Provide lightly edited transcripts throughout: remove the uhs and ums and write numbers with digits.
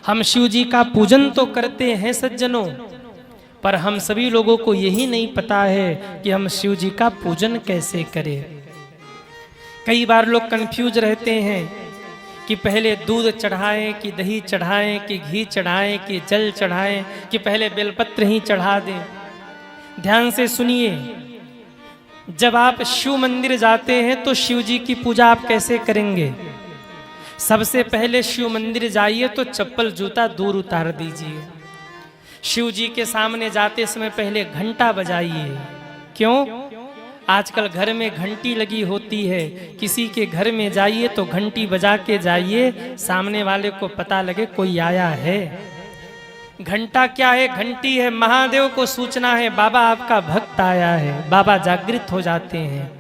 हम शिव जी का पूजन तो करते हैं सज्जनों, पर हम सभी लोगों को यही नहीं पता है कि हम शिव जी का पूजन कैसे करें। कई बार लोग कंफ्यूज रहते हैं कि पहले दूध चढ़ाएं कि दही चढ़ाएं कि घी चढ़ाएं कि जल चढ़ाएं कि पहले बेलपत्र ही चढ़ा दें। ध्यान से सुनिए, जब आप शिव मंदिर जाते हैं तो शिव जी की पूजा आप कैसे करेंगे? सबसे पहले शिव मंदिर जाइए तो चप्पल जूता दूर उतार दीजिए। शिव जी के सामने जाते समय पहले घंटा बजाइए। क्यों? आजकल घर में घंटी लगी होती है, किसी के घर में जाइए तो घंटी बजा के जाइए, सामने वाले को पता लगे कोई आया है। घंटा क्या है? घंटी है, महादेव को सूचना है बाबा आपका भक्त आया है, बाबा जागृत हो जाते हैं।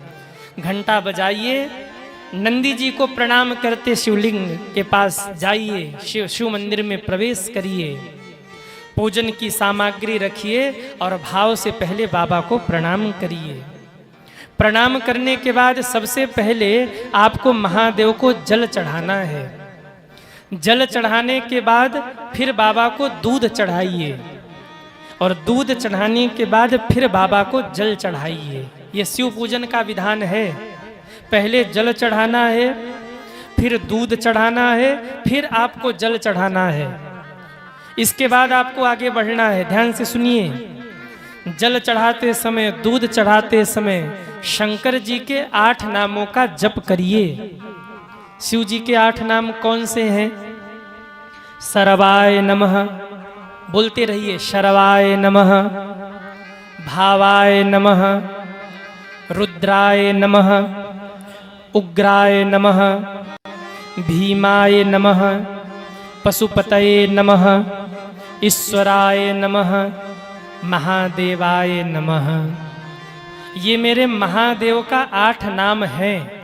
घंटा बजाइए, नंदी जी को प्रणाम करते शिवलिंग के पास जाइए, शिव मंदिर में प्रवेश करिए, पूजन की सामग्री रखिए और भाव से पहले बाबा को प्रणाम करिए। प्रणाम करने के बाद सबसे पहले आपको महादेव को जल चढ़ाना है। जल चढ़ाने के बाद फिर बाबा को दूध चढ़ाइए और दूध चढ़ाने के बाद फिर बाबा को जल चढ़ाइए। ये शिव पूजन का विधान है। पहले जल चढ़ाना है, फिर दूध चढ़ाना है, फिर आपको जल चढ़ाना है। इसके बाद आपको आगे बढ़ना है। ध्यान से सुनिए, जल चढ़ाते समय, दूध चढ़ाते समय शंकर जी के 8 नामों का जप करिए। शिव जी के 8 नाम कौन से हैं? शरवाय नमः, बोलते रहिए, शरवाय नमः, भावाय नमः, रुद्राय नमः, उग्राय नमः, भीमाय नमः, पशुपतये नमः, ईश्वराय नमः, महादेवाय नमः। ये मेरे महादेव का 8 नाम है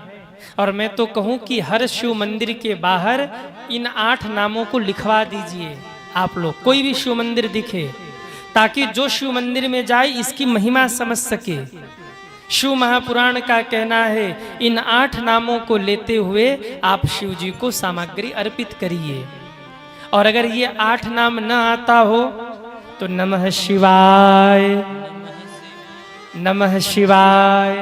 और मैं तो कहूँ कि हर शिव मंदिर के बाहर इन 8 नामों को लिखवा दीजिए आप लोग, कोई भी शिव मंदिर दिखे, ताकि जो शिव मंदिर में जाए इसकी महिमा समझ सके। शिव महापुराण का कहना है इन 8 नामों को लेते हुए आप शिव जी को सामग्री अर्पित करिए। और अगर ये 8 नाम न आता हो तो नमः शिवाय, नमः शिवाय,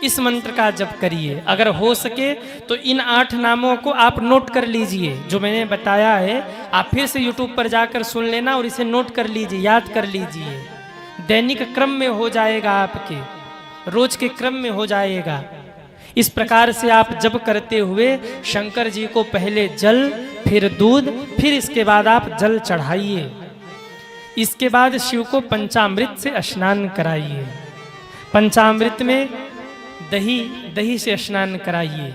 इस मंत्र का जप करिए। अगर हो सके तो इन 8 नामों को आप नोट कर लीजिए, जो मैंने बताया है आप फिर से YouTube पर जाकर सुन लेना और इसे नोट कर लीजिए, याद कर लीजिए। दैनिक क्रम में हो जाएगा, आपके रोज के क्रम में हो जाएगा। इस प्रकार से आप जप करते हुए शंकर जी को पहले जल, फिर दूध, फिर इसके बाद आप जल चढ़ाइए। इसके बाद शिव को पंचामृत से स्नान कराइए। पंचामृत में दही से स्नान कराइए।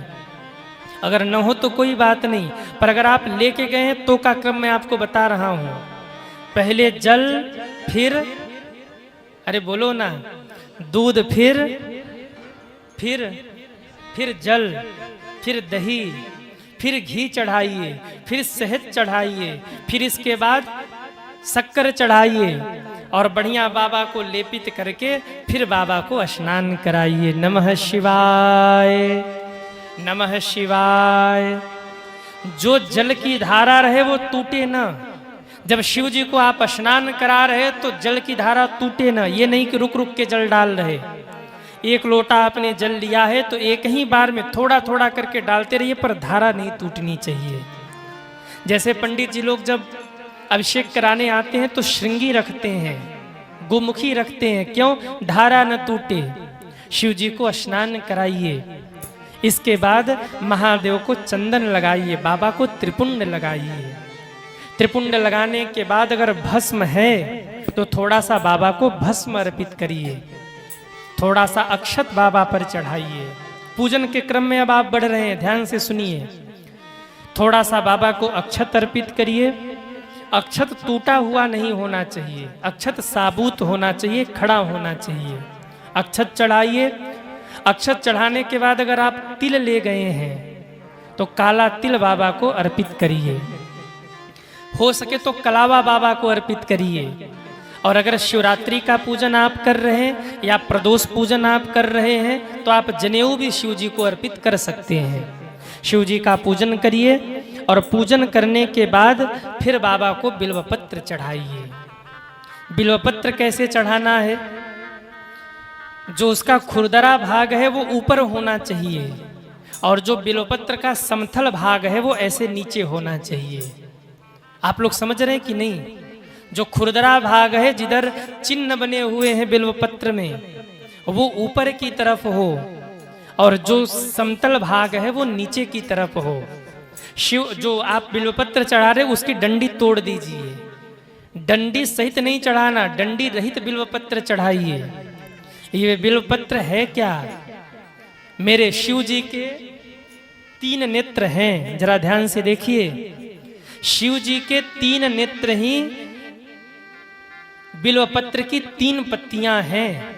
अगर न हो तो कोई बात नहीं, पर अगर आप लेके गए हैं तो का क्रम मैं आपको बता रहा हूं। पहले जल, फिर अरे बोलो ना, दूध, फिर जल, फिर दही, फिर घी चढ़ाइए, फिर शहद चढ़ाइए, फिर इसके बाद शक्कर चढ़ाइए और बढ़िया बाबा को लेपित करके फिर बाबा को स्नान कराइए। नमः शिवाय, नमः शिवाय। जो जल की धारा रहे वो टूटे ना। जब शिव जी को आप स्नान करा रहे तो जल की धारा टूटे ना। ये नहीं कि रुक रुक के जल डाल रहे। एक लोटा आपने जल लिया है तो एक ही बार में थोड़ा थोड़ा करके डालते रहिए, पर धारा नहीं टूटनी चाहिए। जैसे पंडित जी लोग जब अभिषेक कराने आते हैं तो श्रृंगी रखते हैं, गोमुखी रखते हैं, क्यों? धारा न टूटे। शिव जी को स्नान कराइए। इसके बाद महादेव को चंदन लगाइए, बाबा को त्रिपुंड लगाइए। त्रिपुंड लगाने के बाद अगर भस्म है तो थोड़ा सा बाबा को भस्म अर्पित करिए, थोड़ा सा अक्षत बाबा पर चढ़ाइए। पूजन के क्रम में अब आप बढ़ रहे हैं, ध्यान से सुनिए। थोड़ा सा बाबा को अक्षत अर्पित करिए। अक्षत टूटा हुआ नहीं होना चाहिए, अक्षत साबुत होना चाहिए, खड़ा होना चाहिए। अक्षत चढ़ाइए। अक्षत चढ़ाने के बाद अगर आप तिल ले गए हैं तो काला तिल बाबा को अर्पित करिए। हो सके तो कलावा बाबा को अर्पित करिए। और अगर शिवरात्रि का पूजन आप कर रहे हैं या प्रदोष पूजन आप कर रहे हैं तो आप जनेऊ भी शिव जी को अर्पित कर सकते हैं। शिव जी का पूजन करिए और पूजन करने के बाद फिर बाबा को बिल्वपत्र चढ़ाइए। बिल्वपत्र कैसे चढ़ाना है? जो उसका खुरदरा भाग है वो ऊपर होना चाहिए और जो बिल्वपत्र का समथल भाग है वो ऐसे नीचे होना चाहिए। आप लोग समझ रहे हैं कि नहीं? जो खुरदरा भाग है, जिधर चिन्ह बने हुए हैं बिल्वपत्र में, वो ऊपर की तरफ हो और जो समतल भाग है वो नीचे की तरफ हो। शिव जो आप बिल्वपत्र चढ़ा रहे उसकी डंडी तोड़ दीजिए। डंडी सहित नहीं चढ़ाना, डंडी रहित बिल्वपत्र चढ़ाइए। ये बिल्वपत्र है क्या? मेरे शिव जी के 3 नेत्र हैं, जरा ध्यान से देखिए। शिव जी के 3 नेत्र ही बिल्वपत्र की 3 पत्तियां हैं।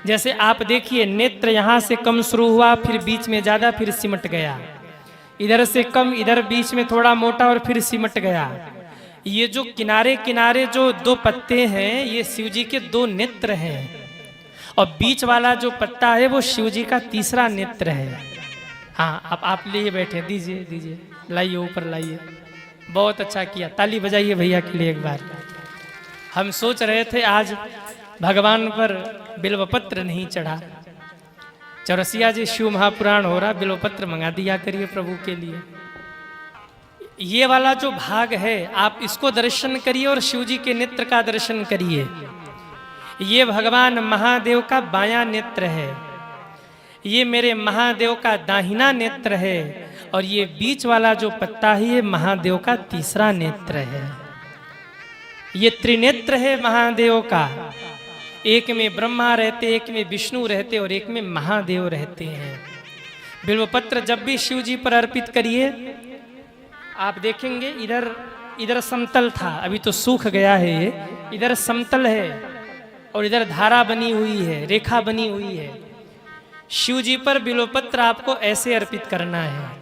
जैसे आप देखिए, नेत्र यहां से कम शुरू हुआ, फिर बीच में ज्यादा, फिर सिमट गया, इधर से कम, इधर बीच में थोड़ा मोटा और फिर सिमट गया। ये जो किनारे किनारे जो 2 पत्ते हैं, ये शिव जी के 2 नेत्र हैं और बीच वाला जो पत्ता है वो शिव जी का 3रा नेत्र है। हाँ, आप लिए बैठे, दीजिए दीजिए, लाइए ऊपर लाइए। बहुत अच्छा किया, ताली बजाइए भैया के लिए एक बार। हम सोच रहे थे आज भगवान पर बिल्वपत्र नहीं चढ़ा। चौरसिया जी शिव महापुराण हो रहा, बिल्वपत्र मंगा दिया करिए प्रभु के लिए। ये वाला जो भाग है आप इसको दर्शन करिए और शिव जी के नेत्र का दर्शन करिए। ये भगवान महादेव का बायां नेत्र है, ये मेरे महादेव का दाहिना नेत्र है और ये बीच वाला जो पत्ता है ये महादेव का 3रा नेत्र है। ये त्रिनेत्र है महादेव का। एक में ब्रह्मा रहते, एक में विष्णु रहते और एक में महादेव रहते हैं। बिल्वपत्र जब भी शिव जी पर अर्पित करिए, आप देखेंगे इधर समतल था, अभी तो सूख गया है, ये इधर समतल है और इधर धारा बनी हुई है, रेखा बनी हुई है। शिव जी पर बिल्वपत्र आपको ऐसे अर्पित करना है।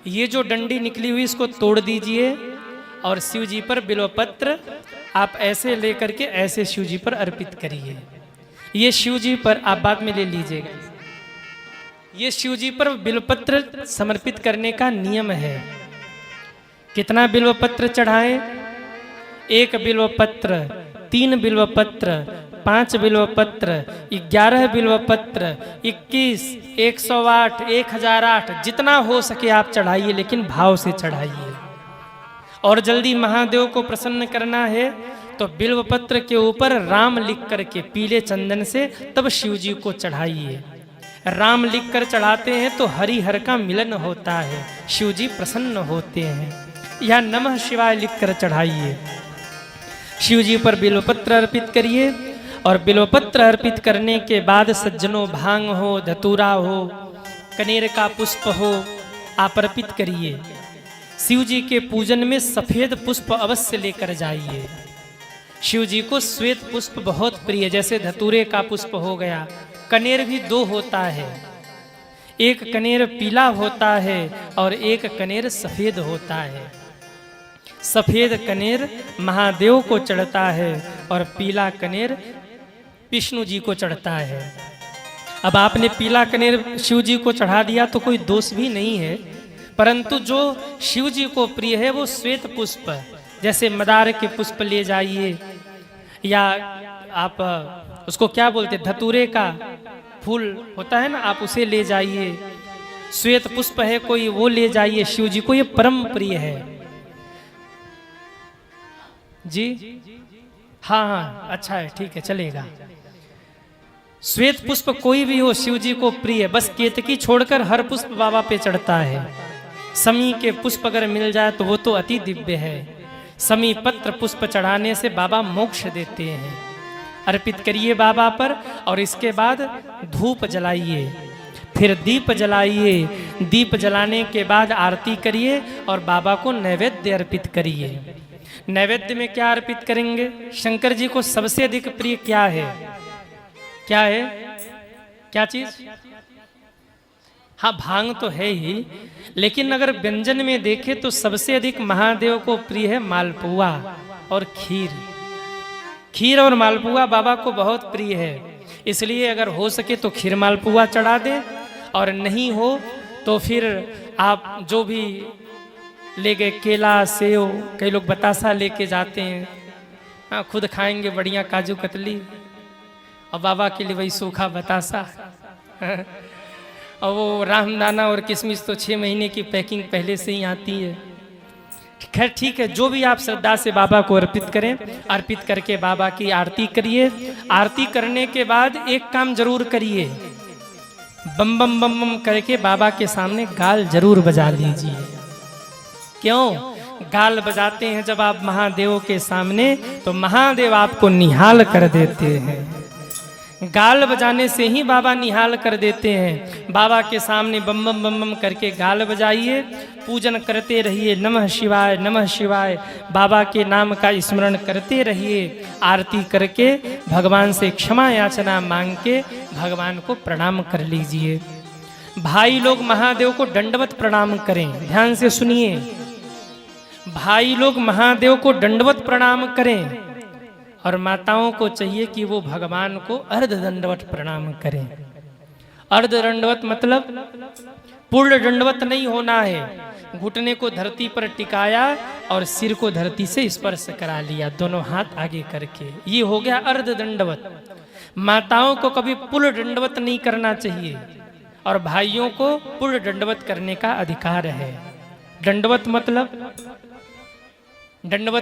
ये जो डंडी निकली हुई इसको तोड़ दीजिए और शिव जी पर बिल्वपत्र आप ऐसे लेकर के ऐसे शिव जी पर अर्पित करिए। ये शिव जी पर आप बाद में ले लीजिएगा। ये शिव जी पर बिल्वपत्र समर्पित करने का नियम है। कितना बिल्वपत्र चढ़ाएं? 1 बिल्वपत्र, 3 बिल्वपत्र, 5 बिल्वपत्र, 11 बिल्वपत्र, 21, 108, 1008, जितना हो सके आप चढ़ाइए, लेकिन भाव से चढ़ाइए। और जल्दी महादेव को प्रसन्न करना है तो बिल्वपत्र के ऊपर राम लिख करके पीले चंदन से तब शिव जी को चढ़ाइए। राम लिख कर चढ़ाते हैं तो हरि हर का मिलन होता है, शिव जी प्रसन्न होते हैं। या नमः शिवाय लिख कर चढ़ाइए। शिव जी पर बिल्वपत्र अर्पित करिए और बिल्वपत्र अर्पित करने के बाद सज्जनों भांग हो, धतूरा हो, कनेर का पुष्प हो, आप अर्पित करिए। शिव जी के पूजन में सफेद पुष्प अवश्य लेकर जाइए। शिव जी को श्वेत पुष्प बहुत प्रिय, जैसे धतूरे का पुष्प हो गया। कनेर भी 2 होता है, एक कनेर पीला होता है और एक कनेर सफेद होता है। सफेद कनेर महादेव को चढ़ता है और पीला कनेर विष्णु जी को चढ़ता है। अब आपने पीला कनेर शिव जी को चढ़ा दिया तो कोई दोष भी नहीं है, परंतु जो शिव जी को प्रिय है वो श्वेत पुष्प, जैसे मदार के पुष्प ले जाइए, या आप उसको क्या बोलते, धतूरे का फूल होता है ना, आप उसे ले जाइए। श्वेत पुष्प है कोई, वो ले जाइए। शिव जी को ये परम प्रिय है जी। हाँ हाँ, अच्छा है, ठीक है, चलेगा। श्वेत पुष्प कोई भी हो शिव जी को प्रिय, बस केतकी छोड़कर हर पुष्प बाबा पे चढ़ता है। समी के पुष्प अगर मिल जाए तो वो तो अति दिव्य है। समी पत्र पुष्प चढ़ाने से बाबा मोक्ष देते हैं। अर्पित करिए बाबा पर और इसके बाद धूप जलाइए, फिर दीप जलाइए। दीप जलाने के बाद आरती करिए और बाबा को नैवेद्य अर्पित करिए। नैवेद्य में क्या अर्पित करेंगे? शंकर जी को सबसे अधिक प्रिय क्या है? क्या है? क्या चीज? हाँ, भांग तो है ही, लेकिन अगर व्यंजन में देखें तो सबसे अधिक महादेव को प्रिय है मालपुआ और खीर। खीर और मालपुआ बाबा को बहुत प्रिय है, इसलिए अगर हो सके तो खीर मालपुआ चढ़ा दे, और नहीं हो तो फिर आप जो भी ले गए केला सेव, कई लोग बतासा लेके जाते हैं, हाँ खुद खाएंगे बढ़िया काजू कतली, और बाबा के लिए वही सूखा बतासा और वो रामदाना और किशमिश तो 6 महीने की पैकिंग पहले से ही आती है। खैर ठीक है, जो भी आप श्रद्धा से बाबा को अर्पित करें, अर्पित करके बाबा की आरती करिए। आरती करने के बाद एक काम जरूर करिए, बम बम बम बम करके बाबा के सामने गाल जरूर बजा लीजिए। क्यों गाल बजाते हैं जब आप महादेव के सामने, तो महादेव आपको निहाल कर देते हैं। गाल बजाने से ही बाबा निहाल कर देते हैं। बाबा के सामने बम बम बम बम करके गाल बजाइए, पूजन करते रहिए, नमः शिवाय नमः शिवाय, बाबा के नाम का स्मरण करते रहिए। आरती करके भगवान से क्षमा याचना मांग के भगवान को प्रणाम कर लीजिए। भाई लोग महादेव को दंडवत प्रणाम करें, ध्यान से सुनिए। भाई लोग महादेव को दंडवत प्रणाम करें, और माताओं को चाहिए कि वो भगवान को अर्ध दंडवत प्रणाम करें। अर्ध दंडवत मतलब पूर्ण दंडवत नहीं होना है, घुटने को धरती पर टिकाया और सिर को धरती से स्पर्श करा लिया, दोनों हाथ आगे करके, ये हो गया अर्ध दंडवत। माताओं को कभी पूर्ण दंडवत नहीं करना चाहिए, और भाइयों को पूर्ण दंडवत करने का अधिकार है। दंडवत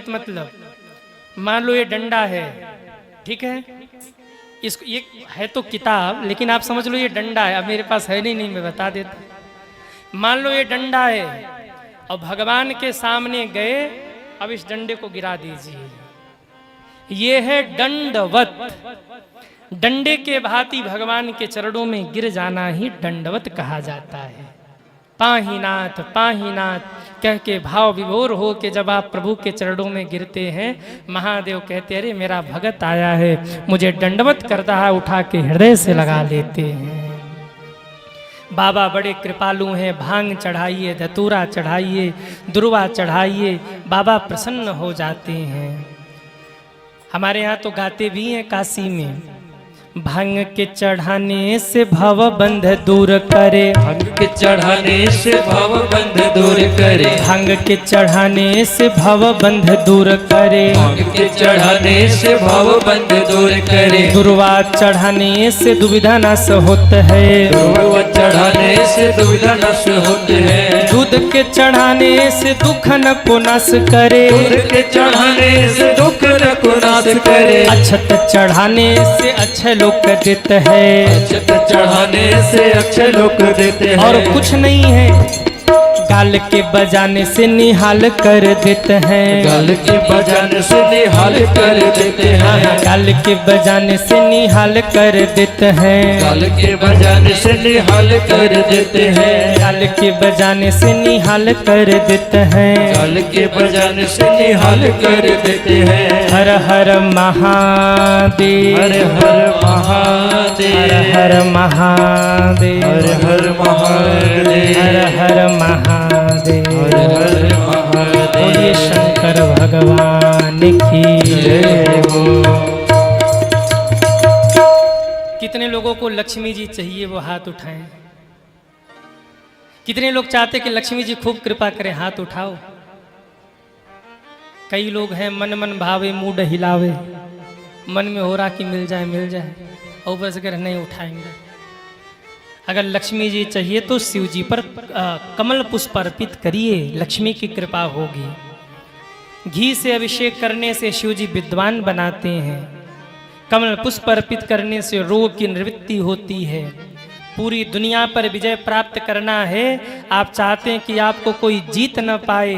मतलब मान लो ये डंडा है, ठीक है, इसको ये है तो किताब, लेकिन आप समझ लो ये डंडा है। अब मेरे पास है नहीं मैं बता देता। मान लो ये डंडा है और भगवान के सामने गए, अब इस डंडे को गिरा दीजिए, ये है दंडवत। डंडे के भांति भगवान के चरणों में गिर जाना ही दंडवत कहा जाता है। पाहीनाथ पाहीनाथ कह के भाव विभोर हो के जब आप प्रभु के चरणों में गिरते हैं, महादेव कहते अरे मेरा भगत आया है, मुझे दंडवत करता है, उठा के हृदय से लगा लेते हैं। बाबा बड़े कृपालु हैं, भांग चढ़ाइए, धतूरा चढ़ाइए, दुर्वा चढ़ाइए, बाबा प्रसन्न हो जाते हैं। हमारे यहाँ तो गाते भी हैं काशी में, भांग के चढ़ाने से भव बंध दूर करे, भांग के चढ़ाने से भव बंध दूर करे, भांग के चढ़ाने से भव बंध दूर करे, भांग के चढ़ाने से भव बंध दूर करे, दुर्वा चढ़ाने से दुविधा नाश होता है, दुर्वा चढ़ाने से दुविधा नष्ट होते हैं, दूध के चढ़ाने से दुख न को नाश करे, दूध के चढ़ाने से दुख न को नाश करे, अक्षत चढ़ाने से अच्छे लोग देते हैं, अक्षत चढ़ाने से अच्छे लोग देते हैं, और कुछ नहीं है, गाल के बजाने से निहाल कर देते हैं, गाल के बजाने से निहाल कर देते हैं, गाल के बजाने से निहाल कर देते हैं, गाल के बजाने से निहाल कर देते हैं, गाल के बजाने से निहाल कर देते हैं, गाल के बजाने से निहाल कर देते हैं। हर हर महादेव, हर हर महादेव, हर हर महादेव, हर हर महादेव, हर हर महादेव, हर हर महादेव। बोलिए शंकर भगवान की जय हो। कितने लोगों को लक्ष्मी जी चाहिए वो हाथ उठाएं। कितने लोग चाहते कि लक्ष्मी जी खूब कृपा करें, हाथ उठाओ। कई लोग हैं मन मन भावे मूड हिलावे, मन में हो रहा कि मिल जाए, और बस अगर नहीं उठाएंगे। अगर लक्ष्मी जी चाहिए तो शिव जी पर कमल पुष्प अर्पित करिए, लक्ष्मी की कृपा होगी। घी से अभिषेक करने से शिव जी विद्वान बनाते हैं, कमल पुष्प अर्पित करने से रोग की निवृत्ति होती है। पूरी दुनिया पर विजय प्राप्त करना है, आप चाहते हैं कि आपको कोई जीत न पाए,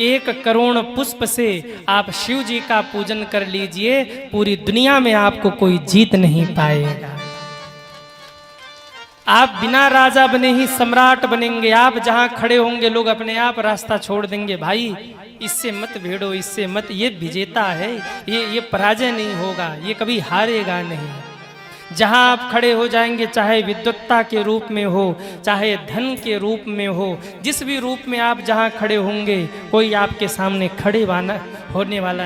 1 करोड़ पुष्प से आप शिव जी का पूजन कर लीजिए, पूरी दुनिया में आपको कोई जीत नहीं पाएगा। आप बिना राजा बने ही सम्राट बनेंगे। आप जहां खड़े होंगे लोग अपने आप रास्ता छोड़ देंगे, भाई इससे मत भिड़ो, इससे मत, ये विजेता है, ये पराजय नहीं होगा, ये कभी हारेगा नहीं। जहां आप खड़े हो जाएंगे, चाहे विद्वत्ता के रूप में हो, चाहे धन के रूप में हो, जिस भी रूप में आप जहां खड़े होंगे, कोई आपके सामने खड़े होने वाला